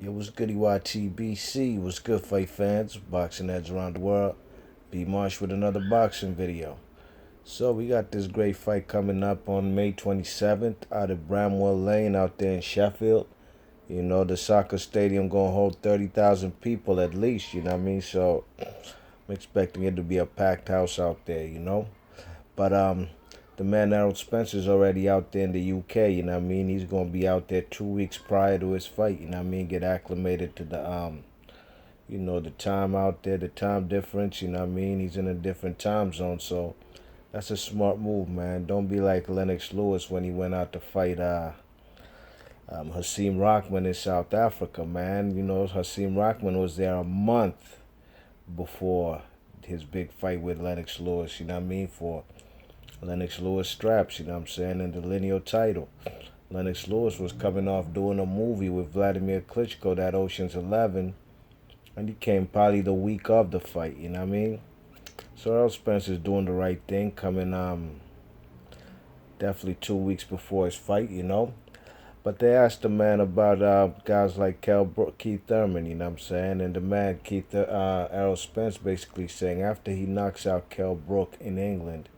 Yo, what's good, EYTBC? What's good, fight fans? Boxing heads around the world. B Marsh with another boxing video. So, we got this great fight coming up on May 27th out of Bramwell Lane out there in Sheffield. You know, the soccer stadium going to hold 30,000 people at least, you know what I mean? So, I'm expecting it to be a packed house out there, you know? But, the man Errol Spence is already out there in the UK, you know what I mean? He's going to be out there 2 weeks prior to his fight, you know what I mean? Get acclimated to the time out there, the time difference, you know what I mean? He's in a different time zone, so that's a smart move, man. Don't be like Lennox Lewis when he went out to fight Hasim Rahman in South Africa, man. You know, Hasim Rahman was there a month before his big fight with Lennox Lewis, you know what I mean? For Lennox Lewis straps, you know what I'm saying, and the lineal title. Lennox Lewis was coming off doing a movie with Vladimir Klitschko, that Ocean's 11, and he came probably the week of the fight, you know what I mean? So Errol Spence is doing the right thing, coming definitely 2 weeks before his fight, you know. But they asked the man about guys like Kell, Brook, Keith Thurman, you know what I'm saying? And the man, Errol Spence, basically saying after he knocks out Kell Brook in England,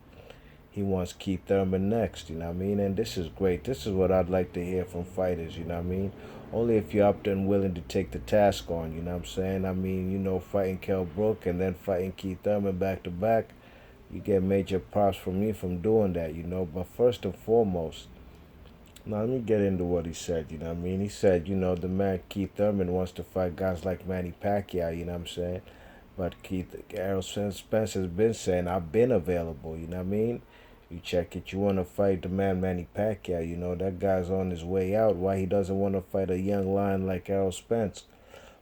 he wants Keith Thurman next, you know what I mean? And this is great. This is what I'd like to hear from fighters, you know what I mean? Only if you're up there and willing to take the task on, you know what I'm saying? I mean, you know, fighting Kell Brook and then fighting Keith Thurman back to back, you get major props from me from doing that, you know? But first and foremost, now let me get into what he said, you know what I mean? He said, you know, the man Keith Thurman wants to fight guys like Manny Pacquiao, you know what I'm saying? But Errol Spence has been saying, I've been available, you know what I mean? You check it, you want to fight the man Manny Pacquiao, you know, that guy's on his way out. Why he doesn't want to fight a young lion like Errol Spence?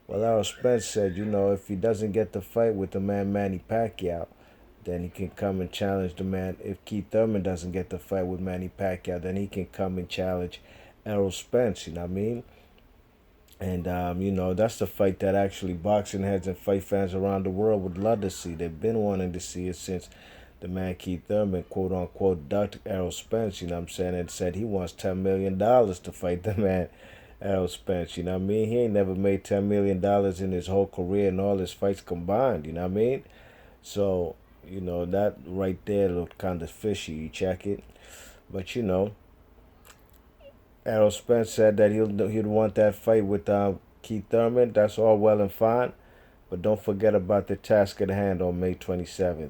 Well, Errol Spence said, you know, if he doesn't get the fight with the man Manny Pacquiao, then he can come and challenge the man. If Keith Thurman doesn't get the fight with Manny Pacquiao, then he can come and challenge Errol Spence, you know what I mean? And, you know, that's the fight that actually boxing heads and fight fans around the world would love to see. They've been wanting to see it since the man Keith Thurman, quote unquote, ducked Errol Spence, you know what I'm saying, and said he wants $10 million to fight the man Errol Spence, you know what I mean? He ain't never made $10 million in his whole career and all his fights combined, you know what I mean? So, you know, that right there looked kind of fishy, you check it. But, you know, Errol Spence said that he'd want that fight with Keith Thurman. That's all well and fine, but don't forget about the task at hand on May 27th.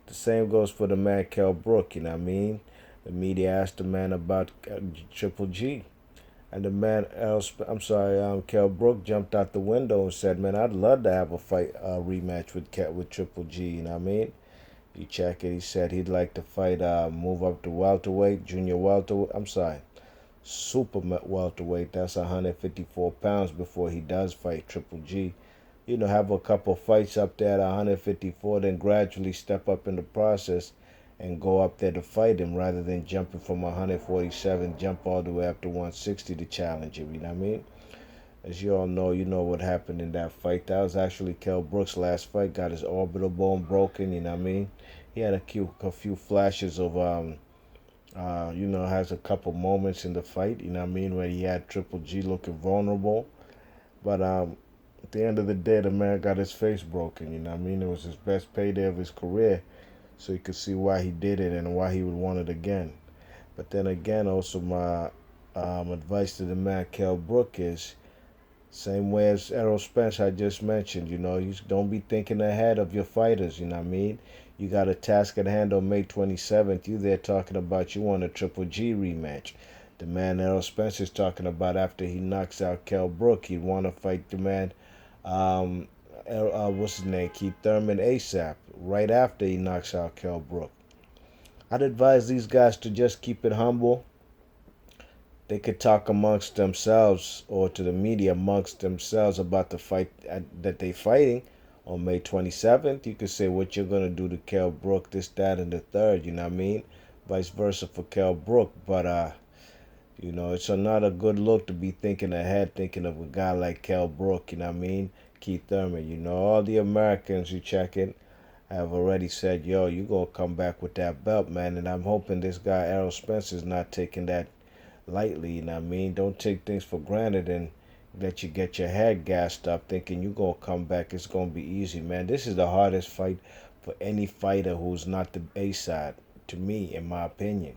The same goes for the man Kell Brook. You know what I mean? The media asked the man about Triple G, and the man Kell Brook jumped out the window and said, "Man, I'd love to have a fight rematch with Triple G." You know what I mean? You check it. He said he'd like to fight, move up to welterweight, junior welterweight. Super welterweight. That's 154 pounds before he does fight Triple G. You know, have a couple fights up there at 154, then gradually step up in the process and go up there to fight him rather than jumping from 147, jump all the way up to 160 to challenge him. You know what I mean? As you all know, you know what happened in that fight. That was actually Kell Brook's last fight. Got his orbital bone broken. You know what I mean? He had a few flashes of has a couple moments in the fight, you know what I mean, where he had Triple G looking vulnerable. But at the end of the day, the man got his face broken, you know what I mean? It was his best payday of his career, so you could see why he did it and why he would want it again. But then again, also my advice to the man Kell Brook is same way as Errol Spence I just mentioned, you know, you don't be thinking ahead of your fighters, you know what I mean? You got a task at hand on May 27th. You there talking about you want a Triple G rematch. The man Errol Spence is talking about after he knocks out Kell Brook, he'd want to fight the man, what's his name, Keith Thurman ASAP, right after he knocks out Kell Brook. I'd advise these guys to just keep it humble. They could talk amongst themselves or to the media amongst themselves about the fight that they fighting on May 27th. You could say what you're going to do to Kell Brook, this, that, and the third, you know what I mean? Vice versa for Kell Brook. But, you know, it's not a good look to be thinking ahead, thinking of a guy like Kell Brook, you know what I mean? Keith Thurman, you know, all the Americans you check it have already said, yo, you going to come back with that belt, man. And I'm hoping this guy, Errol Spence, is not taking that lightly, you know what I mean? Don't take things for granted and let you get your head gassed up thinking you gonna come back. It's gonna be easy, man. This is the hardest fight for any fighter who's not the A side, to me, in my opinion.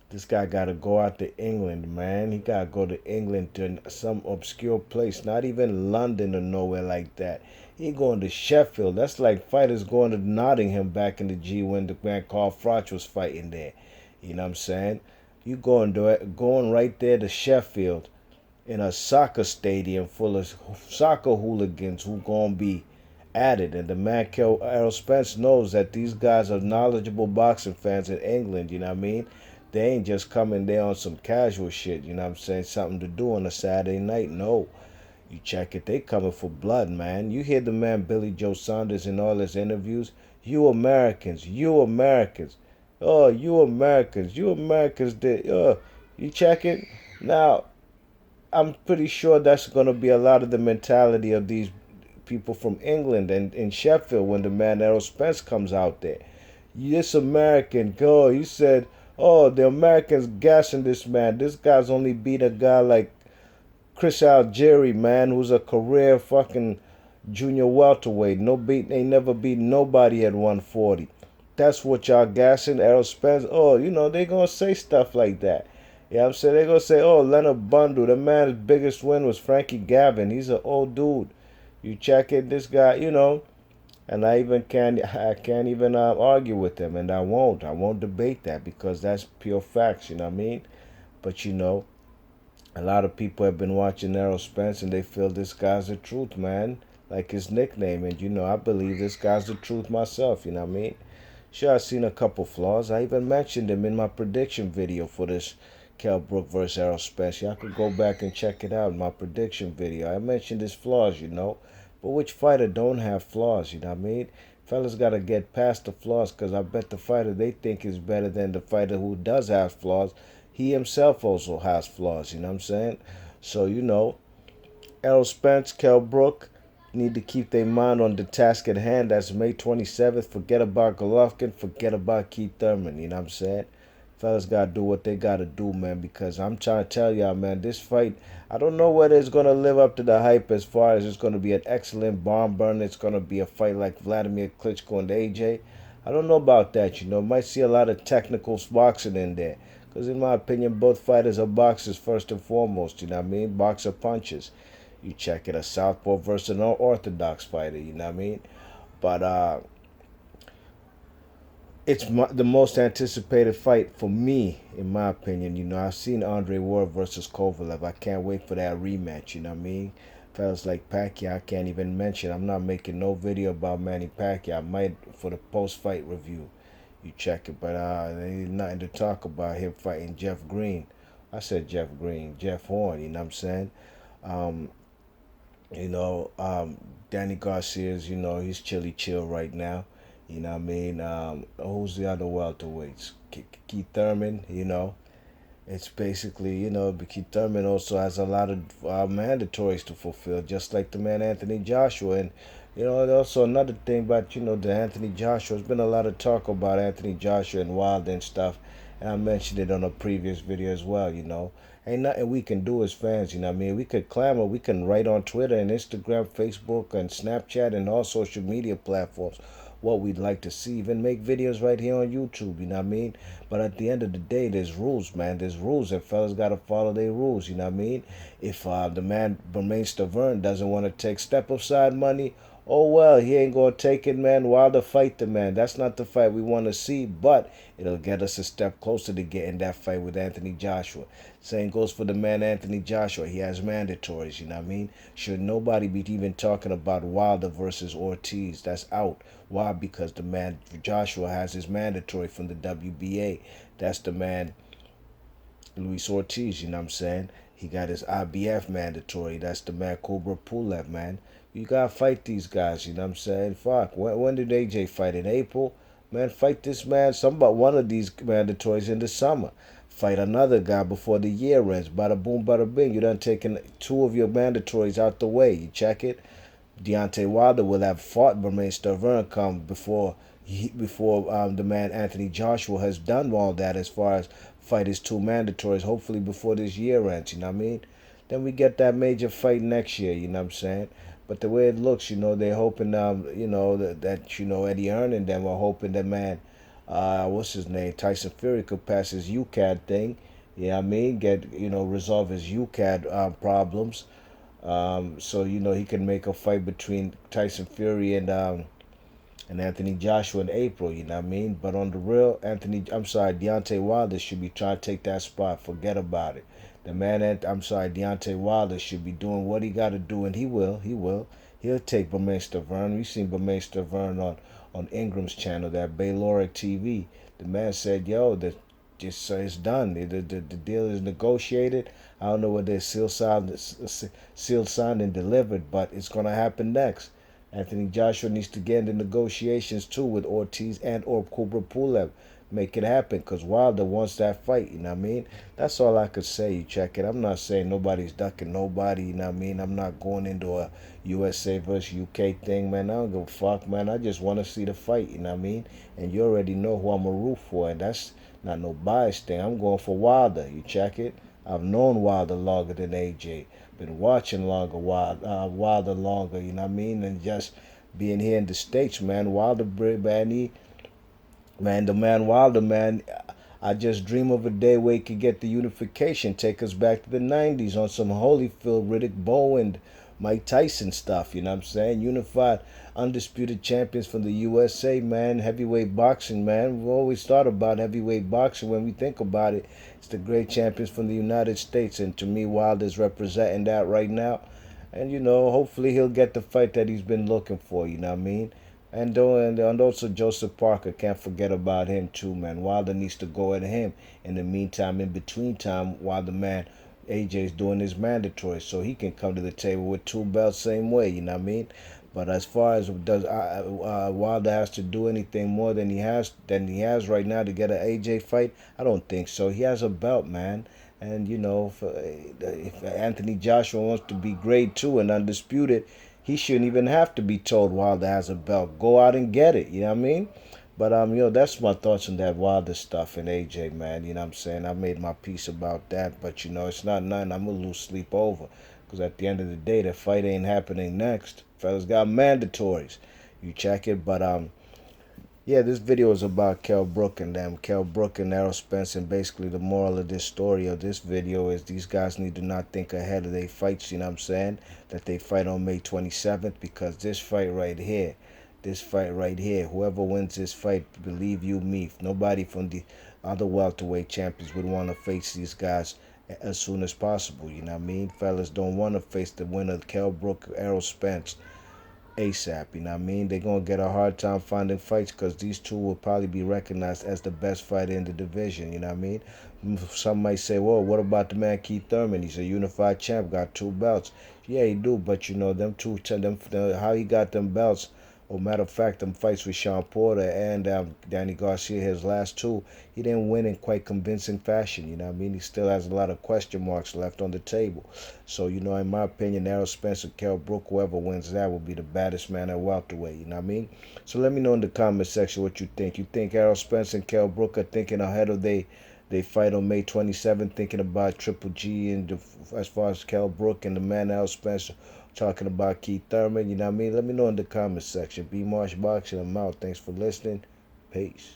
This guy got to go out to England, man. He got to go to England to some obscure place, not even London or nowhere like that. He going to Sheffield. That's like fighters going to Nottingham back in the G when the man Carl Froch was fighting there. You know what I'm saying? You going right there to Sheffield in a soccer stadium full of soccer hooligans who gonna be at it. And the man Errol Spence knows that these guys are knowledgeable boxing fans in England. You know what I mean? They ain't just coming there on some casual shit. You know what I'm saying? Something to do on a Saturday night. No. You check it, they coming for blood, man. You hear the man Billy Joe Saunders in all his interviews. You Americans, you Americans. Oh, you Americans, you Americans did. You check it? Now, I'm pretty sure that's going to be a lot of the mentality of these people from England and in Sheffield when the man Errol Spence comes out there. This American, go. He said, oh, the Americans gassing this man. This guy's only beat a guy like Chris Algieri, man, who's a career fucking junior welterweight. No beat, ain't never beat nobody at 140. That's what y'all gassing Errol Spence. Oh, they gonna say stuff like that. Yeah, I'm saying they gonna say, oh, Leonard Bundle, the man's biggest win was Frankie Gavin. He's an old dude. You check it, this guy, and I can't even argue with him, and I won't. I won't debate that because that's pure facts. You know what I mean? But a lot of people have been watching Errol Spence and they feel this guy's the truth, man. Like his nickname. And I believe this guy's the truth myself, you know what I mean? Sure, I've seen a couple flaws. I even mentioned him in my prediction video for this Kell Brook versus Errol Spence. Y'all could go back and check it out in my prediction video. I mentioned his flaws, But which fighter don't have flaws, you know what I mean? Fellas got to get past the flaws because I bet the fighter they think is better than the fighter who does have flaws. He himself also has flaws, you know what I'm saying? So, Errol Spence, Kell Brook need to keep their mind on the task at hand. That's May 27th. Forget about Golovkin. Forget about Keith Thurman, you know what I'm saying? Fellas got to do what they got to do, man, because I'm trying to tell y'all, man, this fight, I don't know whether it's going to live up to the hype as far as it's going to be an excellent barn burner. It's going to be a fight like Vladimir Klitschko and AJ. I don't know about that, Might see a lot of technical boxing in there. Because in my opinion, both fighters are boxers first and foremost, you know what I mean? Boxer punches. You check it, a southpaw versus an orthodox fighter, you know what I mean? But it's the most anticipated fight for me, in my opinion. I've seen Andre Ward versus Kovalev. I can't wait for that rematch, you know what I mean? Fellas like Pacquiao, I can't even mention. I'm not making no video about Manny Pacquiao. I might for the post-fight review. You check it, but there ain't nothing to talk about him fighting Jeff Green. I said Jeff Green, Jeff Horn, you know what I'm saying? Um, Danny Garcia's, he's chilly chill right now. You know what I mean? Who's the other welterweights? Keith Thurman, It's basically, Keith Thurman also has a lot of mandatories to fulfill, just like the man Anthony Joshua. And, also another thing about, the Anthony Joshua. There's been a lot of talk about Anthony Joshua and Wilder and stuff. And I mentioned it on a previous video as well, Ain't nothing we can do as fans, you know what I mean? We could clamor, we can write on Twitter and Instagram, Facebook, and Snapchat, and all social media platforms what we'd like to see. Even make videos right here on YouTube, you know what I mean? But at the end of the day, there's rules, man. There's rules, and fellas got to follow their rules, you know what I mean? If the man Thurman doesn't want to take step-aside money, oh well, he ain't gonna take it, man. Wilder fight the man. That's not the fight we want to see, but it'll get us a step closer to getting that fight with Anthony Joshua. Same goes for the man Anthony Joshua. He has mandatories, you know what I mean? Should nobody be even talking about Wilder versus Ortiz? That's out. Why? Because the man Joshua has his mandatory from the WBA. That's the man Luis Ortiz, you know what I'm saying? He got his IBF mandatory. That's the man Cobra Pulev, man. You gotta fight these guys, you know what I'm saying? Fuck. When did AJ fight? In April? Man, fight this man. One of these mandatories in the summer. Fight another guy before the year ends. Bada boom, bada bing. You done taken two of your mandatories out the way. You check it? Deontay Wilder will have fought Thurman come before the man Anthony Joshua has done all that as far as fight his two mandatories, hopefully before this year ends, you know what I mean? then we get that major fight next year. You know what I'm saying? But the way it looks, they're hoping, that Eddie Hearn and them are hoping that man, what's his name, Tyson Fury could pass his UCAD thing. Yeah, I mean, resolve his UCAD problems. So he can make a fight between Tyson Fury and Anthony Joshua in April, you know what I mean? But on the real, Deontay Wilder should be trying to take that spot. Forget about it. Deontay Wilder should be doing what he got to do, and he will. He'll take Bermane. We've seen Bermane on Ingram's channel, that Bayloric TV. The man said, yo, it's done. The deal is negotiated. I don't know whether it's sealed, signed, and delivered, but it's going to happen next. Anthony Joshua needs to get into negotiations too with Ortiz and or Kubra Pulev. Make it happen, because Wilder wants that fight, you know what I mean? That's all I could say. You check it. I'm not saying nobody's ducking nobody, you know what I mean? I'm not going into a USA versus UK thing, man. I don't give a fuck, man. I just want to see the fight, you know what I mean? And you already know who I'm a root for, and that's not no bias thing. I'm going for Wilder. You check it. I've known Wilder longer than AJ. Been watching Wilder longer, you know what I mean? And just being here in the States, man. The man Wilder, man. I just dream of a day where he could get the unification, take us back to the 90s on some Holyfield, Riddick Bowe, Mike Tyson stuff, you know what I'm saying? Unified, undisputed champions from the USA, man. Heavyweight boxing, man. We always thought about heavyweight boxing when we think about it. It's the great champions from the United States, and to me, Wilder's representing that right now. And, hopefully he'll get the fight that he's been looking for, you know what I mean? And also Joseph Parker, can't forget about him too, man. Wilder needs to go at him. In the meantime, in between time, while the man AJ's doing his mandatory, so he can come to the table with two belts same way, you know what I mean? But as far as does Wilder has to do anything more than he has right now to get an AJ fight, I don't think so. He has a belt, man. And if Anthony Joshua wants to be grade 2 and undisputed, he shouldn't even have to be told Wilder has a belt. Go out and get it. You know what I mean? But that's my thoughts on that Wilder stuff and AJ, man. You know what I'm saying? I made my peace about that, but it's not nothing I'm gonna lose sleep over. Because at the end of the day, the fight ain't happening next. Fellas got mandatories. You check it, but yeah, this video is about Kell Brook and them. Kell Brook and Errol Spence, and basically the moral of this story of this video is these guys need to not think ahead of their fights, you know what I'm saying? That they fight on May 27th, because this fight right here, whoever wins this fight, believe you me, nobody from the other welterweight champions would want to face these guys as soon as possible, you know what I mean? Fellas don't want to face the winner of Kell Brook, Errol Spence, ASAP, you know what I mean? They're going to get a hard time finding fights, because these two will probably be recognized as the best fighter in the division, you know what I mean? Some might say, well, what about the man Keith Thurman? He's a unified champ, got 2 belts. Yeah, he do, but how he got them belts, or matter of fact, them fights with Sean Porter and Danny Garcia, his last 2, he didn't win in quite convincing fashion, you know what I mean? He still has a lot of question marks left on the table. So, in my opinion, Errol Spence or Kell Brook, whoever wins that will be the baddest man at welterweight, you know what I mean? So let me know in the comment section what you think. You think Errol Spence and Kell Brook are thinking ahead of they fight on May 27th, thinking about Triple G, and as far as Kell Brook and the man Errol Spence talking about Keith Thurman, you know what I mean? Let me know in the comment section. B Marsh Boxing, I'm out. Thanks for listening. Peace.